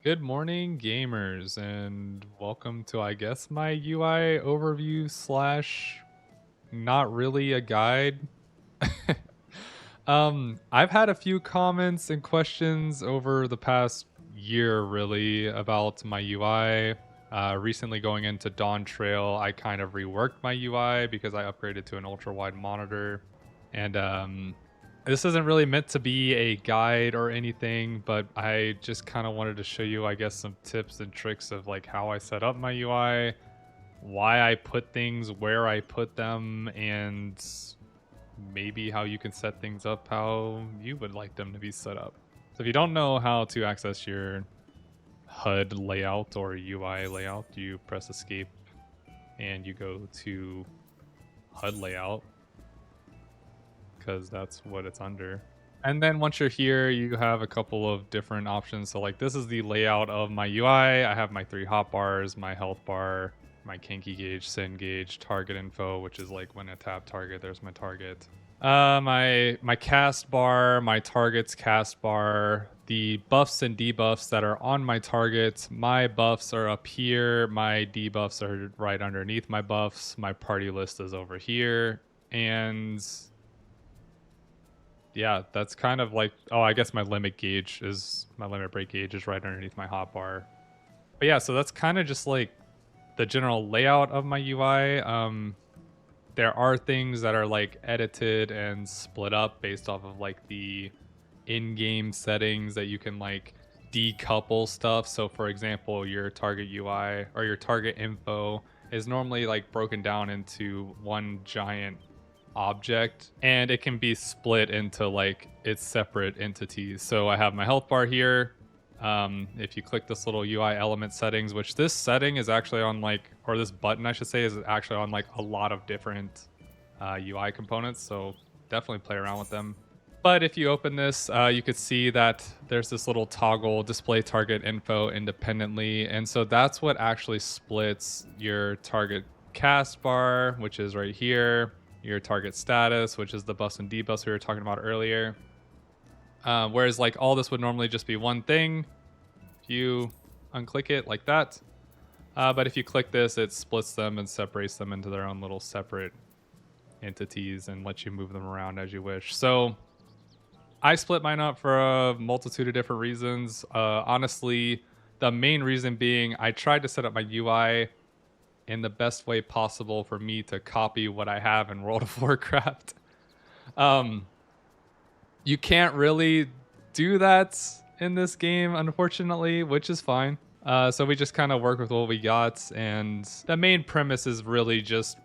Good morning, gamers, and welcome to, I guess, my UI overview slash not really a guide. I've had a few comments and questions over the past year, really, about my UI. Recently, going into Dawn Trail, I kind of reworked my UI because I upgraded to an ultra wide monitor. And this isn't really meant to be a guide or anything, but I just kind of wanted to show you, I guess, some tips and tricks of like how I set up my UI, why I put things where I put them, and maybe how you can set things up how you would like them to be set up. So if you don't know how to access your HUD layout or UI layout, you press escape and you go to HUD layout because that's what it's under. And then once you're here, you have a couple of different options. So like this is the layout of my UI. I have my 3 hotbars, my health bar, my Kinky gauge, Sin gauge, target info, which is like when I tap target, there's my target. My cast bar, my target's cast bar, the buffs and debuffs that are on my targets. My buffs are up here. My debuffs are right underneath my buffs. My party list is over here. And yeah, that's kind of like, oh, I guess my limit break gauge is right underneath my hotbar. But yeah, so that's kind of just like the general layout of my UI. There are things that are like edited and split up based off of like the in-game settings that you can like decouple stuff. So for example, your target UI or your target info is normally like broken down into one giant object, and it can be split into like its separate entities. So I have my health bar here. If you click this little UI element settings, which this setting is actually on like, or this button I should say, is actually on like a lot of different UI components. So definitely play around with them. But if you open this, you could see that there's this little toggle display target info independently. And so that's what actually splits your target cast bar, which is right here, your target status, which is the buffs and debuffs we were talking about earlier. Whereas like all this would normally just be one thing. If you unclick it like that. But if you click this, it splits them and separates them into their own little separate entities and lets you move them around as you wish. So I split mine up for a multitude of different reasons. Honestly, the main reason being I tried to set up my UI in the best way possible for me to copy what I have in World of Warcraft. Um, you can't really do that in this game, unfortunately, which is fine. So we just kind of work with what we got, and the main premise is really just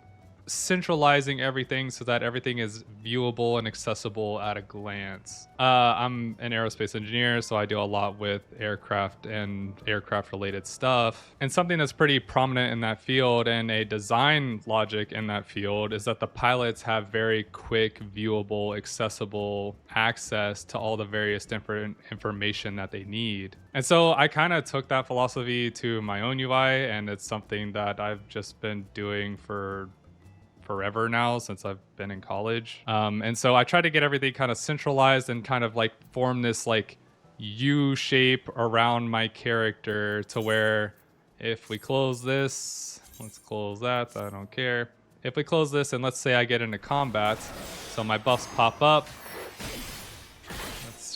centralizing everything so that everything is viewable and accessible at a glance. I'm an aerospace engineer, so I do a lot with aircraft and aircraft related stuff. And something that's pretty prominent in that field and a design logic in that field is that the pilots have very quick, viewable, accessible access to all the various different information that they need. And so I kind of took that philosophy to my own UI, and it's something that I've just been doing for forever now since I've been in college. And so I try to get everything kind of centralized and kind of like form this like U shape around my character to where if we close this, let's close that, I don't care. If we close this and let's say I get into combat, so my buffs pop up.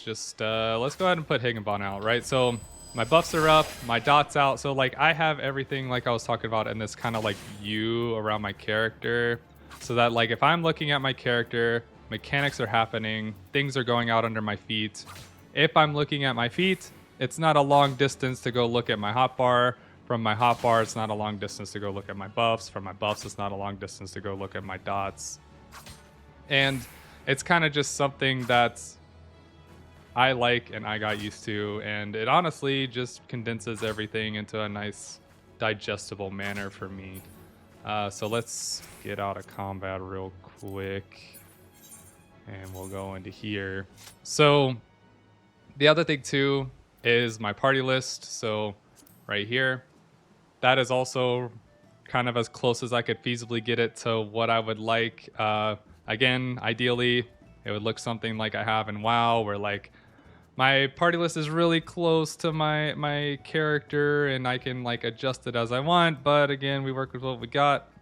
Let's go ahead and put Higginbon out, right? So my buffs are up, my dot's out. So like I have everything like I was talking about in this kind of like U around my character. So that like if I'm looking at my character, mechanics are happening, things are going out under my feet. If I'm looking at my feet, it's not a long distance to go look at my hotbar. From my hotbar, it's not a long distance to go look at my buffs. From my buffs, it's not a long distance to go look at my dots. And it's kind of just something that's I like and I got used to, and it honestly just condenses everything into a nice digestible manner for me. So let's get out of combat real quick and we'll go into here. So the other thing too is my party list. So right here, that is also kind of as close as I could feasibly get it to what I would like. Again, ideally, it would look something like I have in WoW, where like My party list is really close to my character, and I can like adjust it as I want. But again, we work with what we got.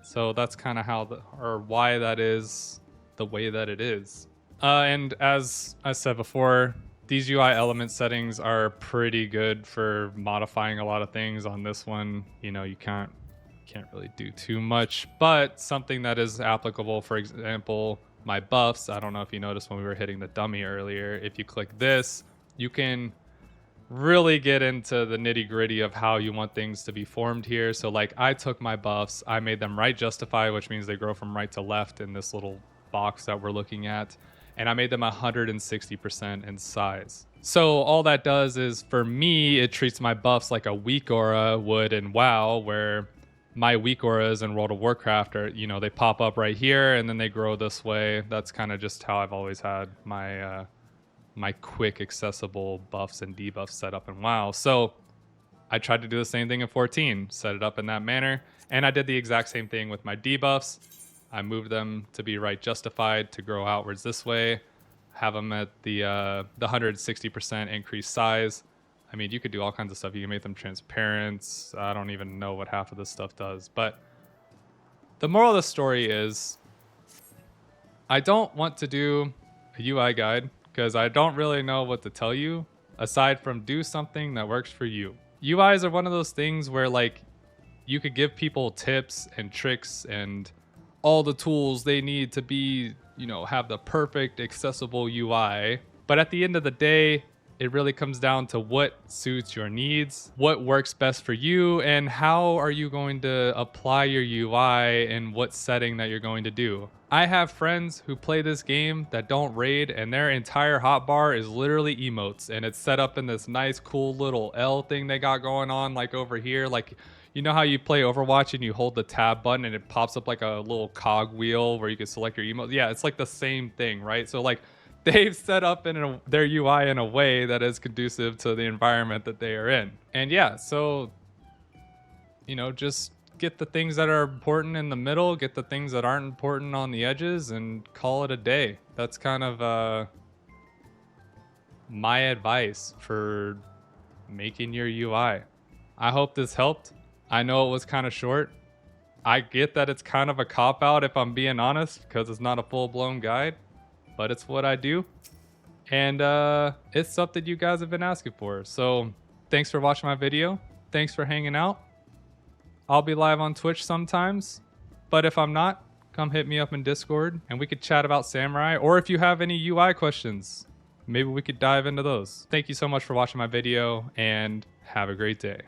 So that's kind of how or why that is the way that it is. And as I said before, these UI element settings are pretty good for modifying a lot of things. On this one, you know, you can't really do too much, but something that is applicable, for example, my buffs. I don't know if you noticed when we were hitting the dummy earlier, if you click this, you can really get into the nitty gritty of how you want things to be formed here. So like I took my buffs, I made them right justify, which means they grow from right to left in this little box that we're looking at. And I made them 160% in size. So all that does is, for me, it treats my buffs like a weak aura would in WoW, where my weak auras in World of Warcraft are, you know, they pop up right here and then they grow this way. That's kind of just how I've always had my my quick accessible buffs and debuffs set up in WoW. So I tried to do the same thing in 14, set it up in that manner, and I did the exact same thing with my debuffs. I moved them to be right justified to grow outwards this way, have them at the 160% increased size. I mean, you could do all kinds of stuff. You can make them transparent. I don't even know what half of this stuff does. But the moral of the story is I don't want to do a UI guide because I don't really know what to tell you aside from do something that works for you. UIs are one of those things where like you could give people tips and tricks and all the tools they need to be, you know, have the perfect accessible UI. But at the end of the day, it really comes down to what suits your needs, what works best for you, and how are you going to apply your UI in what setting that you're going to do. I have friends who play this game that don't raid, and their entire hotbar is literally emotes, and it's set up in this nice, cool little L thing they got going on, like over here. Like, you know how you play Overwatch and you hold the tab button and it pops up like a little cog wheel where you can select your emotes? Yeah, it's like the same thing, right? So like, they've set up their UI in a way that is conducive to the environment that they are in. And yeah, so, you know, just get the things that are important in the middle, get the things that aren't important on the edges, and call it a day. That's kind of my advice for making your UI. I hope this helped. I know it was kind of short. I get that it's kind of a cop-out if I'm being honest, because it's not a full-blown guide. But it's what I do, and it's something you guys have been asking for. So thanks for watching my video. Thanks for hanging out. I'll be live on Twitch sometimes, but if I'm not, come hit me up in Discord and we could chat about Samurai, or if you have any UI questions, maybe we could dive into those. Thank you so much for watching my video, and have a great day.